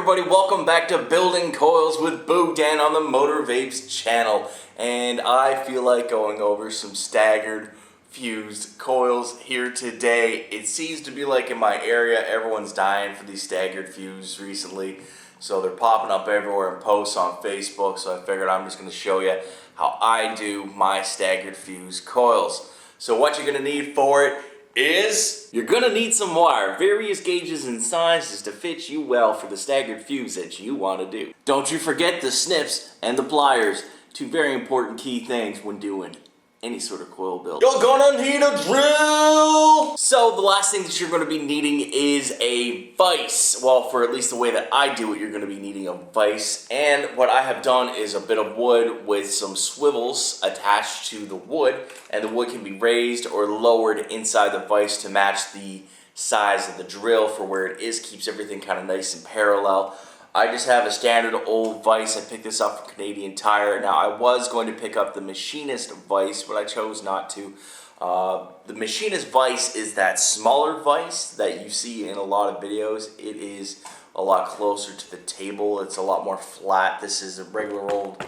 everybody, welcome back to Building Coils with Boo Dan on the M.O.T.R Vapes channel. And I feel like going over some staggered fused coils here today. It seems to be like in my area, everyone's dying for these staggered fused recently. So they're popping up everywhere in posts on Facebook. So I figured I'm just going to show you how I do my staggered fused coils. So what you're going to need for it is you're gonna need some wire, various gauges and sizes to fit you well for the staggered fuse that you want to do. Don't you forget the snips and the pliers, two very important key things when doing any sort of coil build. You're gonna need a drill! So the last thing that you're gonna be needing is a vise. Well, for at least the way that I do it, you're gonna be needing a vise. And what I have done is a bit of wood with some swivels attached to the wood, and the wood can be raised or lowered inside the vise to match the size of the drill for where it is, keeps everything kind of nice and parallel. I just have a standard old vise. I picked this up from Canadian Tire. Now, I was going to pick up the machinist vise, but I chose not to. The machinist vise is that smaller vise that you see in a lot of videos. It is a lot closer to the table. It's a lot more flat. This is a regular old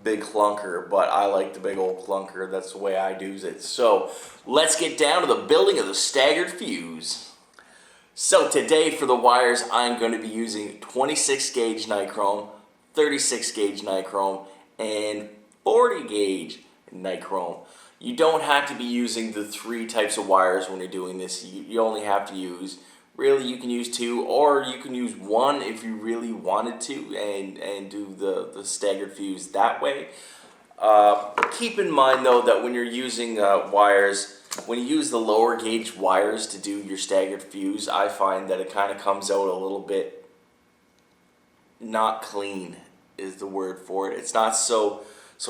big clunker, but I like the big old clunker. That's the way I do it. So, let's get down to the building of the staggered fuse. So today for the wires, I'm going to be using 26 gauge nichrome, 36 gauge nichrome, and 40 gauge nichrome. You don't have to be using the three types of wires when you're doing this. You only have to use, really you can use two, or you can use one if you really wanted to and do the staggered fuse that way. Keep in mind though that when you're using wires, when you use the lower gauge wires to do your staggered fuse, I find that it kind of comes out a little bit not clean is the word for it. It's not so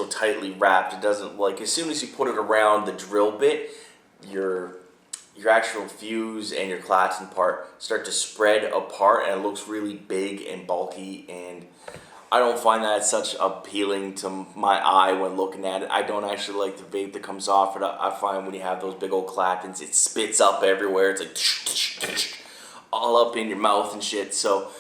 tightly wrapped. It doesn't, like, as soon as you put it around the drill bit, your actual fuse and your Clatton part start to spread apart, and it looks really big and bulky, and I don't find that such appealing to my eye when looking at it. I don't actually like the vape that comes off it. I find when you have those big old Claptons, it spits up everywhere. It's like all up in your mouth and shit. So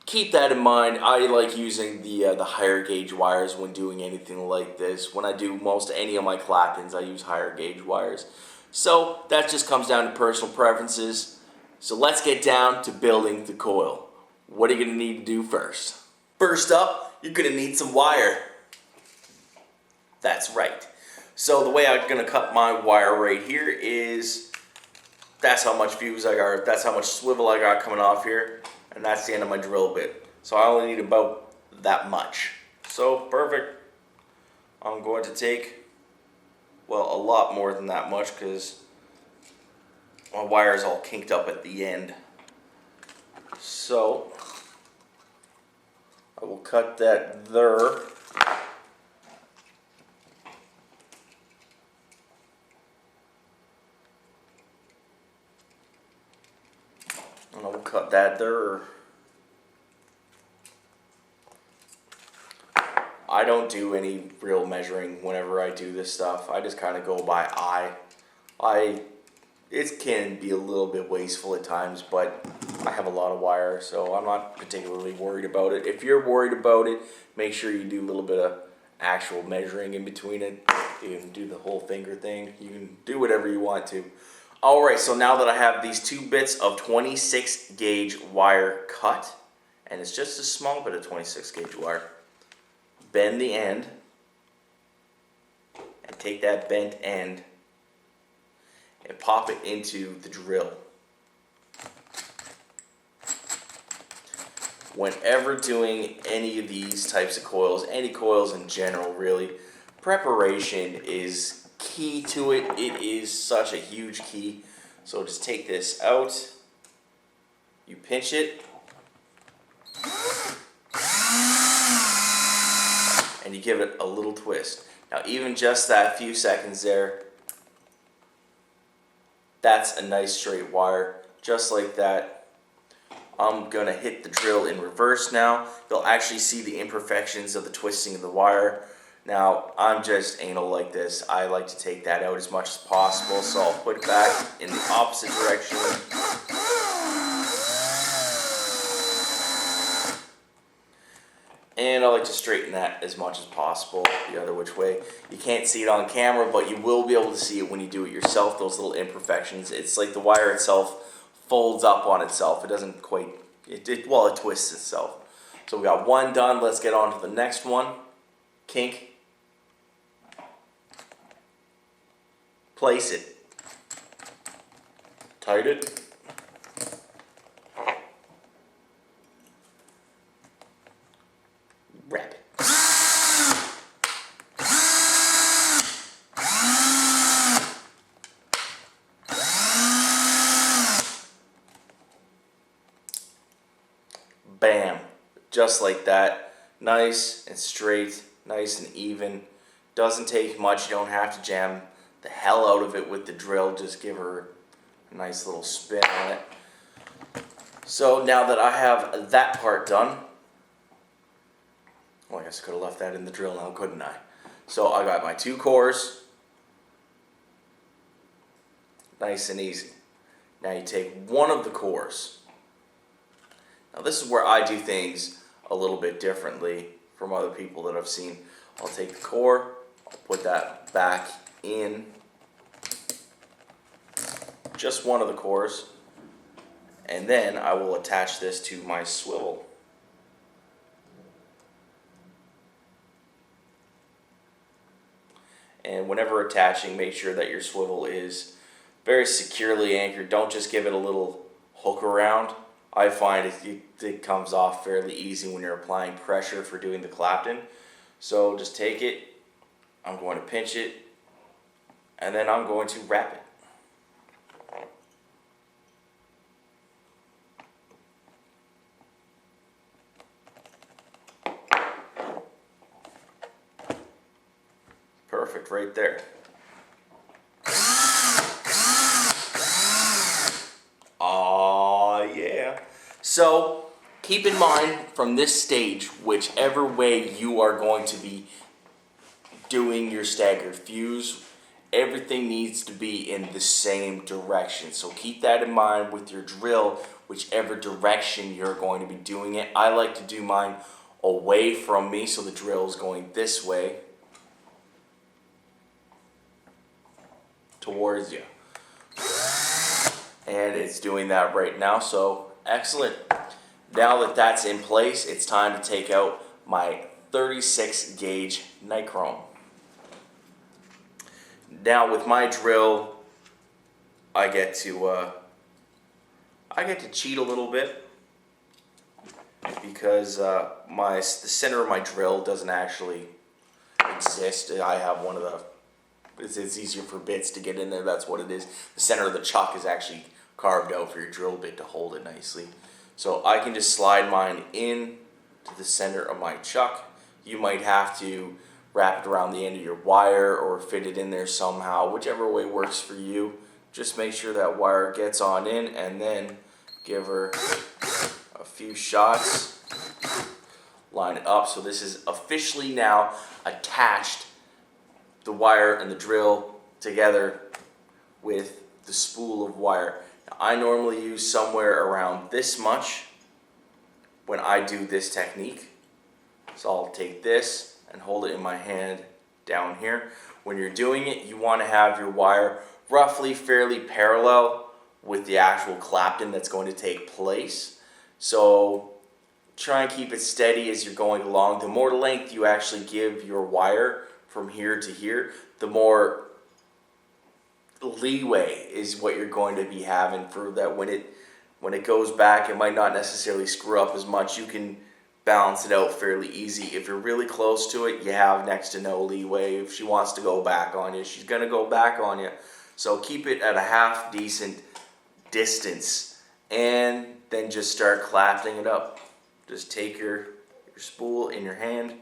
keep that in mind. I like using the higher gauge wires when doing anything like this. When I do most any of my Claptons, I use higher gauge wires. So that just comes down to personal preferences. So let's get down to building the coil. What are you going to need to do first? First up, you're going to need some wire. That's right. So the way I'm going to cut my wire right here is, that's how much fuse I got, that's how much swivel I got coming off here, and that's the end of my drill bit. So I only need about that much. So perfect. I'm going to take, well, a lot more than that much because my wire is all kinked up at the end. So I will cut that there. And I will cut that there. I don't do any real measuring whenever I do this stuff. I just kind of go by eye. It can be a little bit wasteful at times, but I have a lot of wire, so I'm not particularly worried about it. If you're worried about it, make sure you do a little bit of actual measuring in between it. You can do the whole finger thing. You can do whatever you want to. Alright, so now that I have these two bits of 26 gauge wire cut, and it's just a small bit of 26 gauge wire, bend the end, and take that bent end and pop it into the drill. Whenever doing any of these types of coils, any coils in general really, preparation is key to it. It is such a huge key. So just take this out, you pinch it, and you give it a little twist. Now even just that few seconds there, that's a nice straight wire, just like that. I'm going to hit the drill in reverse now. You'll actually see the imperfections of the twisting of the wire. Now, I'm just anal like this. I like to take that out as much as possible, so I'll put it back in the opposite direction. And I like to straighten that as much as possible the other which way. You can't see it on camera, but you will be able to see it when you do it yourself, those little imperfections. It's like the wire itself folds up on itself. It doesn't quite, it twists itself. So we got one done. Let's get on to the next one. Kink. Place it. Tight it. Wrap it. Bam. Just like that. Nice and straight, nice and even. Doesn't take much. You don't have to jam the hell out of it with the drill. Just give her a nice little spin on it. So now that I have that part done, well, I guess I could have left that in the drill now, couldn't I? So I got my 2 cores. Nice and easy. Now you take one of the cores. Now this is where I do things a little bit differently from other people that I've seen. I'll take the core, I'll put that back in just one of the cores, and then I will attach this to my swivel. And whenever attaching, make sure that your swivel is very securely anchored. Don't just give it a little hook around. I find it comes off fairly easy when you're applying pressure for doing the Clapton. So just take it, I'm going to pinch it, and then I'm going to wrap it. Perfect, right there. Oh yeah. So keep in mind from this stage, whichever way you are going to be doing your staggered fuse, everything needs to be in the same direction. So keep that in mind with your drill, whichever direction you're going to be doing it. I like to do mine away from me, so the drill is going this way towards you. And it's doing that right now, so excellent. Now that that's in place, it's time to take out my 36 gauge nichrome. Now with my drill, I get to cheat a little bit because the center of my drill doesn't actually exist. I have one of the, it's easier for bits to get in there, that's what it is. The center of the chuck is actually carved out for your drill bit to hold it nicely. So I can just slide mine in to the center of my chuck. You might have to wrap it around the end of your wire or fit it in there somehow, whichever way works for you. Just make sure that wire gets on in and then give her a few shots. Line it up. So this is officially now attached, the wire and the drill together with the spool of wire. Now, I normally use somewhere around this much when I do this technique. So I'll take this and hold it in my hand down here. When you're doing it, you want to have your wire roughly fairly parallel with the actual Clapton that's going to take place. So try and keep it steady as you're going along. The more length you actually give your wire from here to here, the more leeway is what you're going to be having for that. When it goes back, it might not necessarily screw up as much. You can balance it out fairly easy. If you're really close to it, you have next to no leeway. If she wants to go back on you, she's going to go back on you. So keep it at a half decent distance and then just start clapping it up. Just take your spool in your hand.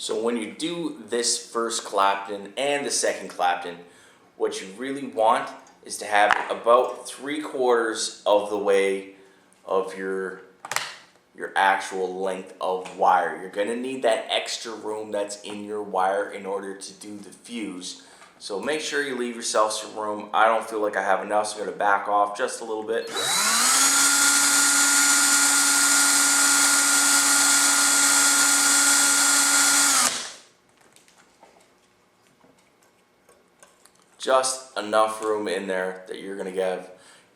So when you do this first Clapton and the second Clapton, what you really want is to have about 3/4 of the way of your actual length of wire. You're going to need that extra room that's in your wire in order to do the fuse. So make sure you leave yourself some room. I don't feel like I have enough, so I'm going to back off just a little bit. Just enough room in there that you're going to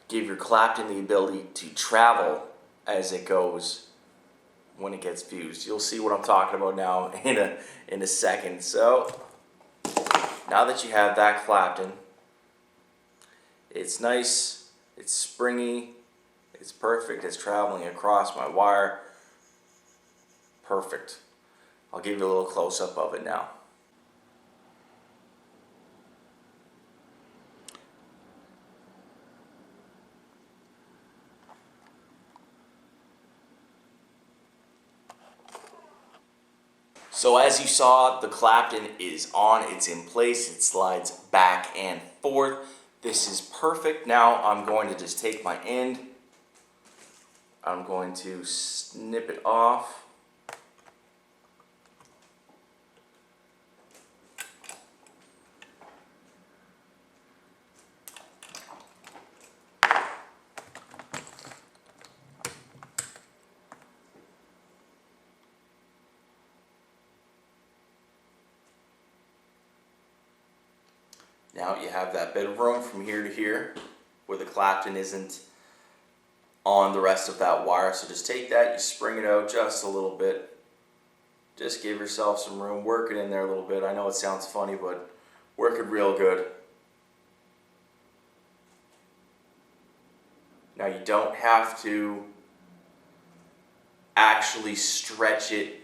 give your Clapton the ability to travel as it goes when it gets fused. You'll see what I'm talking about now in a second. So now that you have that Clapton, it's nice, it's springy, it's perfect, it's traveling across my wire. Perfect. I'll give you a little close-up of it now. So as you saw, the Clapton is on, it's in place, it slides back and forth. This is perfect. Now I'm going to just take my end, I'm going to snip it off. Now you have that bit of room from here to here where the Clapton isn't on the rest of that wire. So just take that, you spring it out just a little bit. Just give yourself some room, work it in there a little bit. I know it sounds funny, but work it real good. Now you don't have to actually stretch it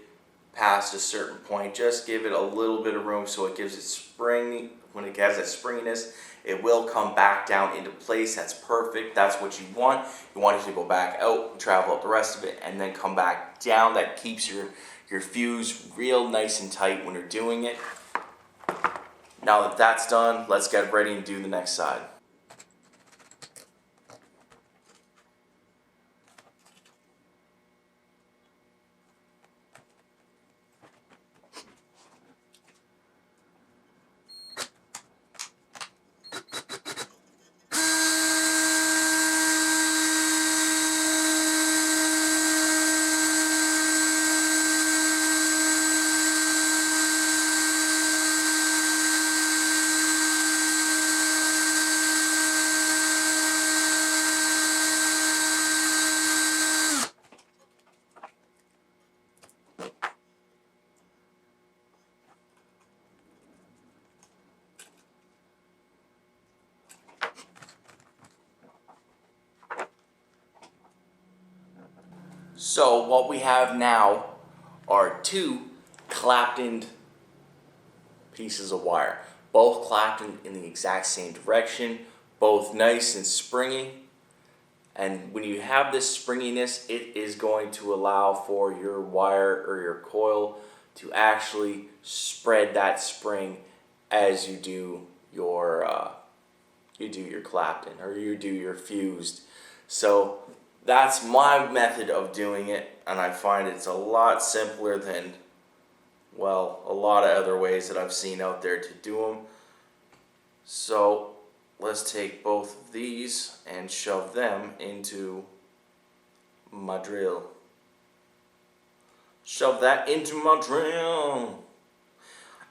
past a certain point. Just give it a little bit of room so it gives it spring. When it has that springiness, it will come back down into place. That's perfect. That's what you want. You want it to go back out, travel up the rest of it, and then come back down. That keeps your fuse real nice and tight when you're doing it. Now that that's done, let's get ready and do the next side. So what we have now are two Claptoned pieces of wire. Both Clapton in the exact same direction, both nice and springy. And when you have this springiness, it is going to allow for your wire or your coil to actually spread that spring as you do your Clapton or you do your fused. So that's my method of doing it, and I find it's a lot simpler than, well, a lot of other ways that I've seen out there to do them. So let's take both of these and shove them into my drill. Shove that into my drill.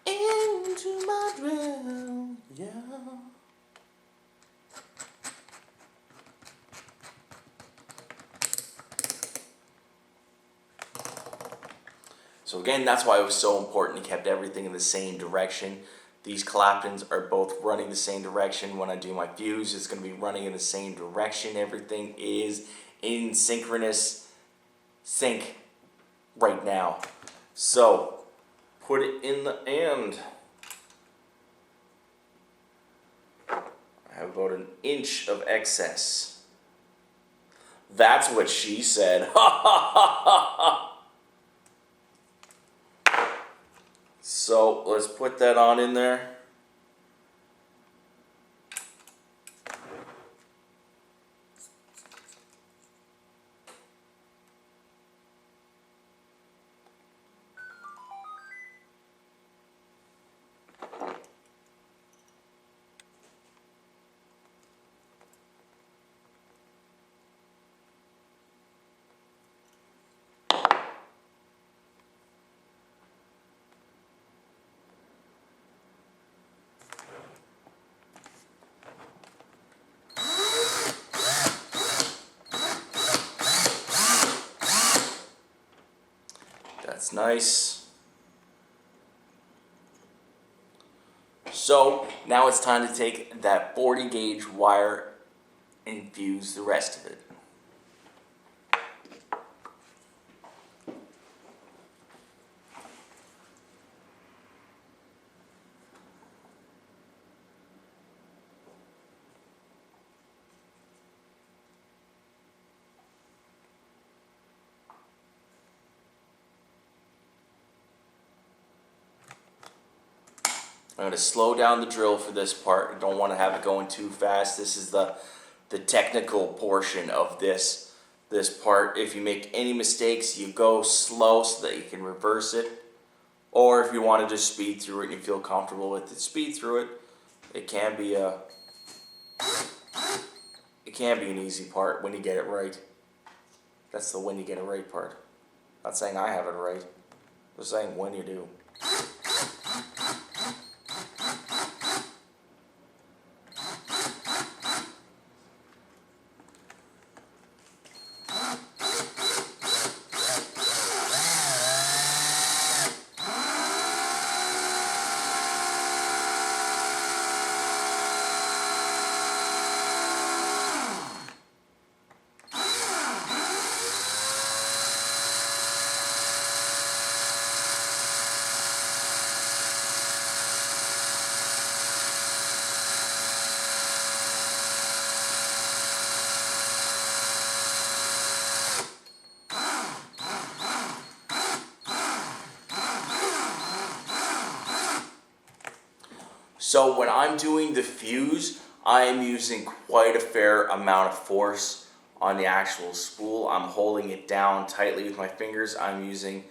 Into my drill, yeah. So again, that's why it was so important. He kept everything in the same direction. These Claptons are both running the same direction. When I do my fuse, it's going to be running in the same direction. Everything is in synchronous sync right now. So put it in the end. I have about an inch of excess. That's what she said. Ha ha ha ha ha. let's put that on in there. That's nice. So now it's time to take that 40 gauge wire and fuse the rest of it. I'm going to slow down the drill for this part. I don't want to have it going too fast. This is the technical portion of this part. If you make any mistakes, you go slow so that you can reverse it. Or if you want to just speed through it and you feel comfortable with it, speed through it. It can be an easy part when you get it right. That's the when you get it right part. Not saying I have it right. Just saying when you do. So when I'm doing the fuse, I am using quite a fair amount of force on the actual spool. I'm holding it down tightly with my fingers. I'm using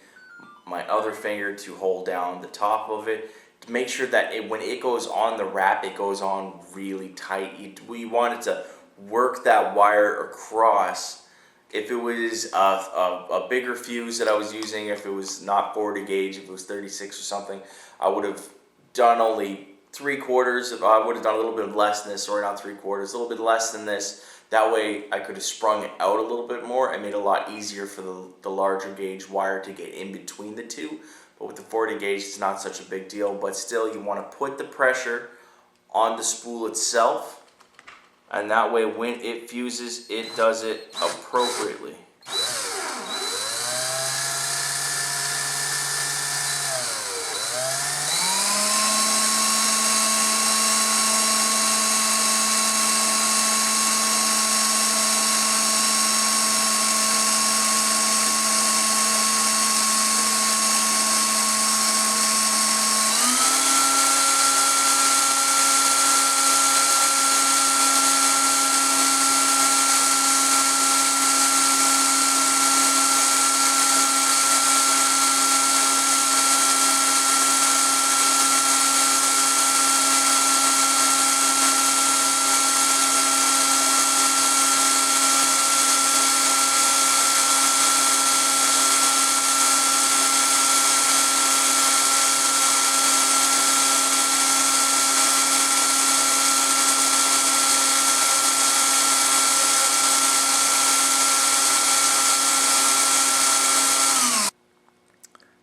my other finger to hold down the top of it to make sure that when it goes on the wrap, it goes on really tight. We want it to work that wire across. If it was a bigger fuse that I was using, if it was not 40 gauge, if it was 36 or something, I would have done only 3/4. I would have done a little bit less than this, or not 3/4, a little bit less than this. That way I could have sprung it out a little bit more and made it a lot easier for the larger gauge wire to get in between the two. But with the 40 gauge, it's not such a big deal. But still, you want to put the pressure on the spool itself, and that way when it fuses, it does it appropriately.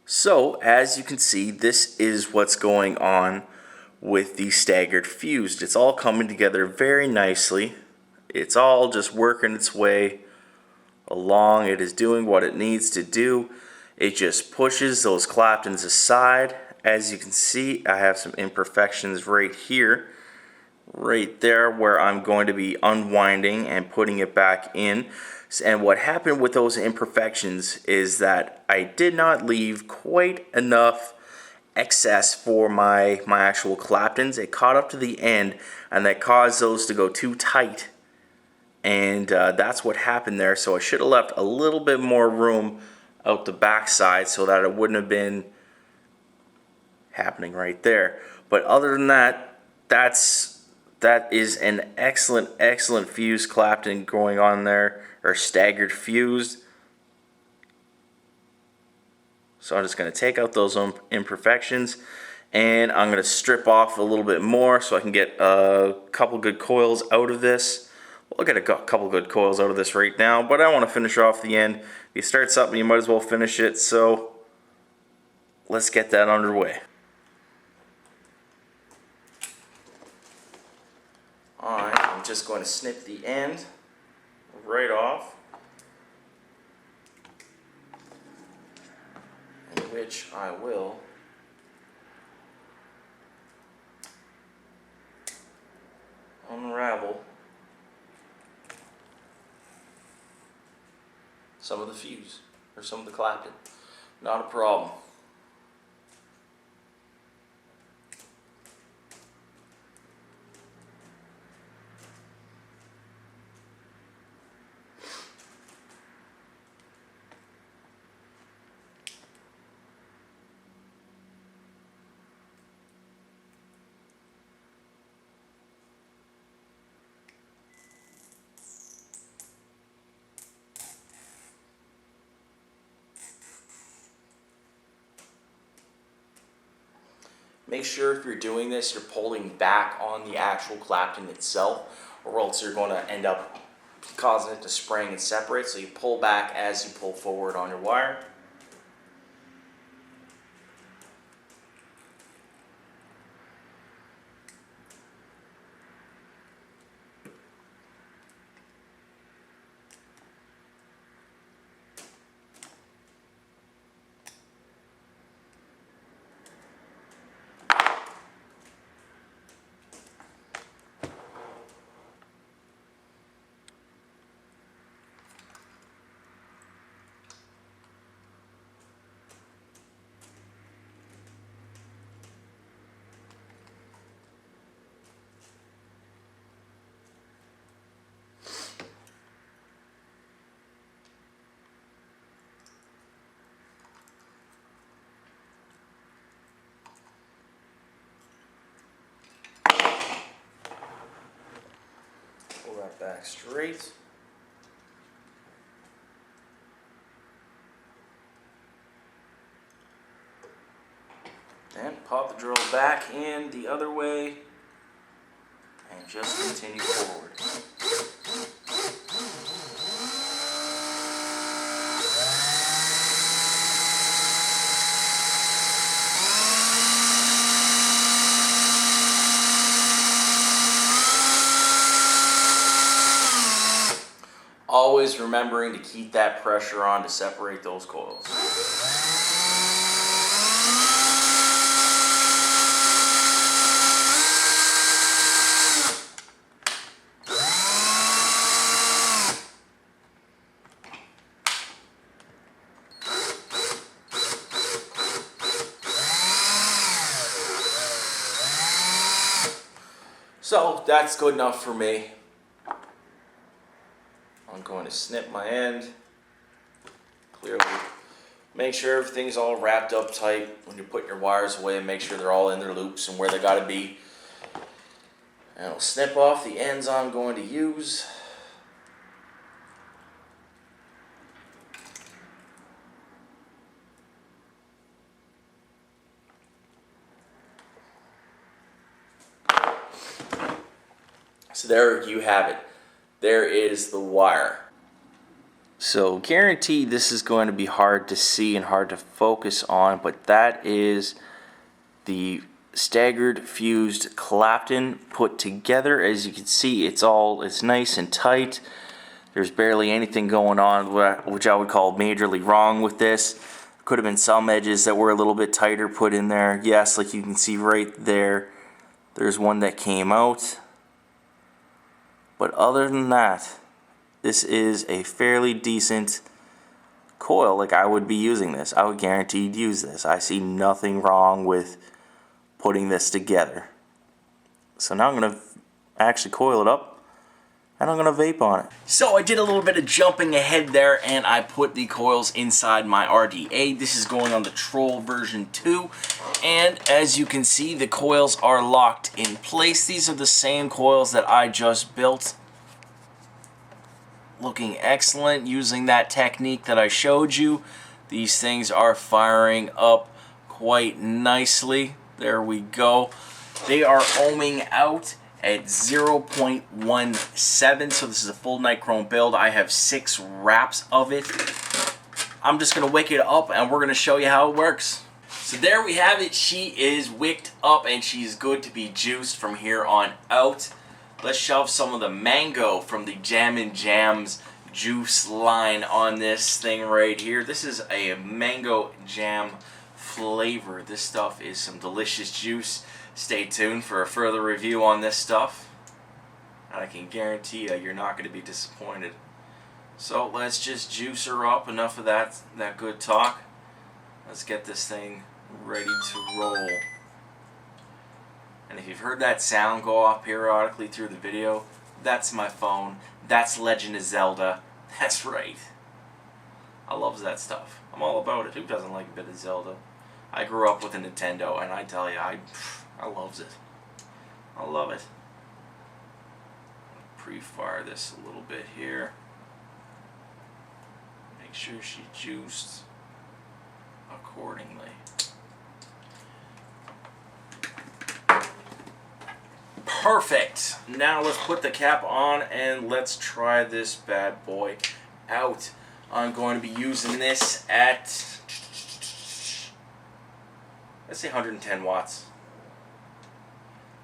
So, as you can see, this is what's going on with the staggered fused. It's all coming together very nicely. It's all just working its way along. It is doing what it needs to do. It just pushes those Claptons aside. As you can see, I have some imperfections right here, right there, where I'm going to be unwinding and putting it back in. And what happened with those imperfections is that I did not leave quite enough excess for my actual Claptons. It caught up to the end, and that caused those to go too tight, and that's what happened there. So I should have left a little bit more room out the back side so that it wouldn't have been happening right there. But other than that, that is an excellent fused Clapton going on there, or staggered fused. So I'm just going to take out those imperfections, and I'm going to strip off a little bit more so I can get a couple good coils out of this. We'll get a couple good coils out of this right now, but I want to finish off the end. If you start something, you might as well finish it, so let's get that underway. Alright, I'm just going to snip the end right off, in which I will unravel some of the fuse, or some of the Clapton. Not a problem. Make sure if you're doing this, you're pulling back on the actual Clapton itself, or else you're going to end up causing it to spring and separate. So you pull back as you pull forward on your wire. Pull that back straight. And pop the drill back in the other way, and just continue forward. Always remembering to keep that pressure on to separate those coils. So that's good enough for me. I'm going to snip my end, clearly make sure everything's all wrapped up tight when you put your wires away, and make sure they're all in their loops and where they got to be. And I'll snip off the ends I'm going to use. So there you have it. There is the wire. So guaranteed this is going to be hard to see and hard to focus on, but that is the staggered fused Clapton put together. As you can see, it's nice and tight. There's barely anything going on, which I would call majorly wrong with this. Could have been some edges that were a little bit tighter put in there. Yes, like you can see right there, there's one that came out. But other than that, this is a fairly decent coil, like I would be using this. I would guaranteed use this. I see nothing wrong with putting this together. So now I'm going to actually coil it up, and I'm going to vape on it. So I did a little bit of jumping ahead there, and I put the coils inside my RDA. This is going on the Troll version 2, and as you can see, the coils are locked in place. These are the same coils that I just built. Looking excellent using that technique that I showed you. These things are firing up quite nicely. There we go. They are ohming out at 0.17, so this is a full nichrome build. I have 6 wraps of it. I'm just going to wick it up and we're going to show you how it works. So there we have it. She is wicked up and she's good to be juiced from here on out. Let's shove some of the mango from the Jammin' Jams juice line on this thing right here. This is a mango jam flavor. This stuff is some delicious juice. Stay tuned for a further review on this stuff. And I can guarantee you, you're not going to be disappointed. So let's just juice her up. Enough of that good talk. Let's get this thing ready to roll. And if you've heard that sound go off periodically through the video, that's my phone. That's Legend of Zelda. That's right. I love that stuff. I'm all about it. Who doesn't like a bit of Zelda? I grew up with a Nintendo, and I tell you, I loves it. I love it. Pre-fire this a little bit here. Make sure she juiced accordingly. Perfect. Now let's put the cap on and let's try this bad boy out. I'm going to be using this at, let's say 110 watts.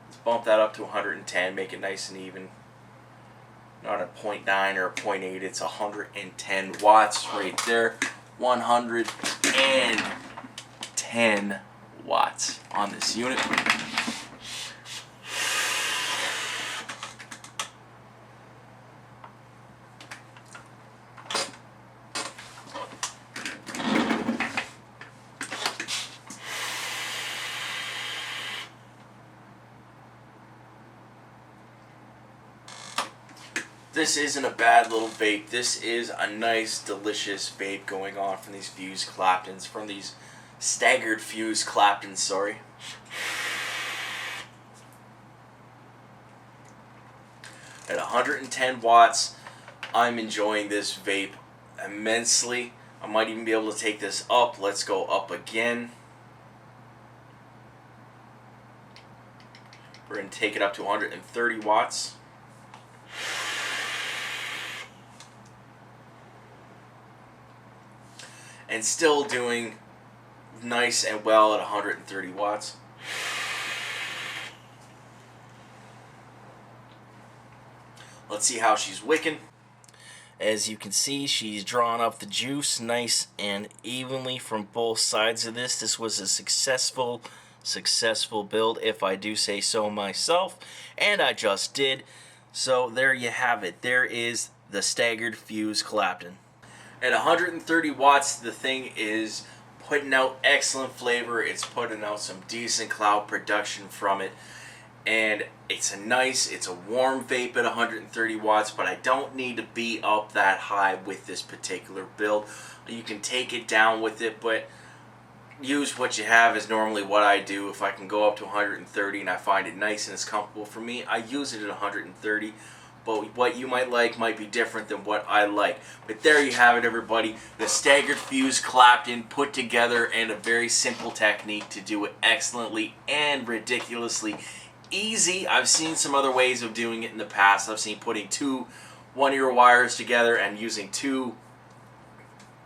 Let's bump that up to 110, make it nice and even. Not a 0.9 or a 0.8, it's 110 watts right there. 110 watts on this unit. This isn't a bad little vape. This is a nice, delicious vape going on from these fused Claptons, from these Staggered Fused Claptons, sorry. At 110 watts, I'm enjoying this vape immensely. I might even be able to take this up. Let's go up again. We're going to take it up to 130 watts. And still doing nice and well at 130 watts. Let's see how she's wicking. As you can see, she's drawn up the juice nice and evenly from both sides of this. This was a successful build, if I do say so myself, and I just did. So there you have it. There is the Staggered Fused Clapton. At 130 watts, the thing is putting out excellent flavor. It's putting out some decent cloud production from it. And it's a warm vape at 130 watts, but I don't need to be up that high with this particular build. You can take it down with it, but use what you have is normally what I do. If I can go up to 130 and I find it nice and it's comfortable for me, I use it at 130. But what you might like might be different than what I like. But there you have it, everybody. The Staggered Fused Clapton put together in a very simple technique to do it excellently and ridiculously easy. I've seen some other ways of doing it in the past. I've seen putting 2 1-ear wires together and using 2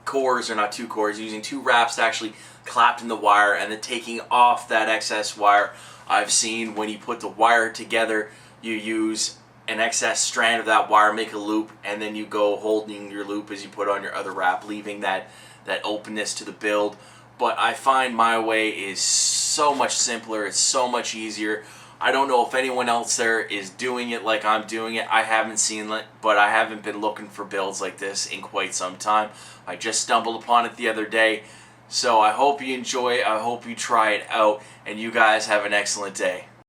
cores, or not 2 cores, using 2 wraps to actually clap in the wire and then taking off that excess wire. I've seen when you put the wire together, you use an excess strand of that wire, make a loop, and then you go holding your loop as you put on your other wrap, leaving that openness to the build. But I find my way is so much simpler, it's so much easier. I don't know if anyone else there is doing it like I'm doing it. I haven't seen it, but I haven't been looking for builds like this in quite some time. I just stumbled upon it the other day. So I hope you enjoy it. I hope you try it out, and you guys have an excellent day.